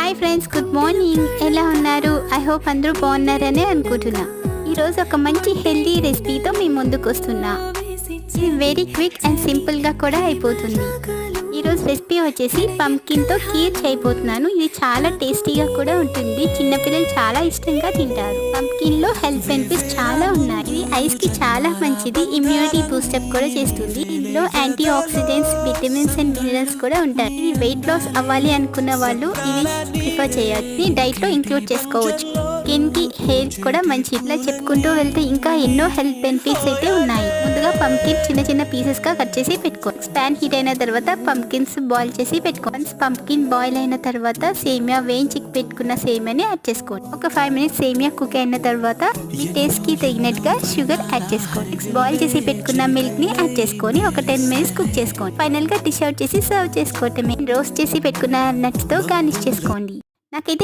Hi friends, good morning. ఎలా ఉన్నారు? I hope అందరూ బాగున్నారని అనుకుంటున్నా. ఈరోజు ఒక మంచి హెల్దీ రెసిపీతో మీ ముందుకు వస్తున్నా. ఇది వెరీ క్విక్ అండ్ సింపుల్గా కూడా అయిపోతుంది. ఈరోజు రెసిపీ వచ్చేసి పంకిన్తో కీర్ చేయబోతున్నాను. ఇది చాలా టేస్టీగా కూడా ఉంటుంది. చిన్నపిల్లలు చాలా ఇష్టంగా తింటారు. పంకిన్లో హెల్త్ బెనిఫిట్స్ చాలా ఉన్నాయి. ఇది ఐస్కి చాలా మంచిది. ఇమ్యూనిటీ బూస్టప్ కూడా చేస్తుంది. ఇందులో antioxidants, vitamins and minerals కూడా ఉంటాయి. ఇది వెయిట్ లాస్ అవ్వాలి అనుకున్న వాళ్ళు ఇది ప్రిఫర్ చేయొచ్చు. ఇది డైట్లో ఇంక్లూడ్ చేసుకోవచ్చు. స్కిన్కి, హెయిర్ కూడా మంచి. ఇట్లా చెప్పుకుంటూ వెళ్తే ఇంకా ఎన్నో హెల్త్ బెనిఫిట్స్ అయితే ఉన్నాయి. ముందుగా పంకిన్ చిన్న చిన్న పీసెస్గా కట్ చేసి పెట్టుకోండి. ప్యాన్ హీట్ అయిన తర్వాత పంకిన్స్ బాయిల్ చేసి పెట్టుకోండి. పంకిన్ బాయిల్ అయిన తర్వాత సేమియా వేయించి పెట్టుకున్న సేమియాని యాడ్ చేసుకోండి. ఒక 5 మినిట్స్ సేమియా కుక్ అయిన తర్వాత మీ టేస్ట్కి తగినట్టుగా షుగర్ యాడ్ చేసుకోండి. నెక్స్ట్ బాయిల్ చేసి పెట్టుకున్న మిల్క్ని యాడ్ చేసుకొని ఒక 10 మినిట్స్ కుక్ చేసుకోండి. ఫైనల్గా డిష్ అవుట్ చేసి సర్వ్ చేసుకోవటమే. రోస్ట్ చేసి పెట్టుకున్న నట్స్తో గార్నిష్ చేసుకోండి. నాకైతే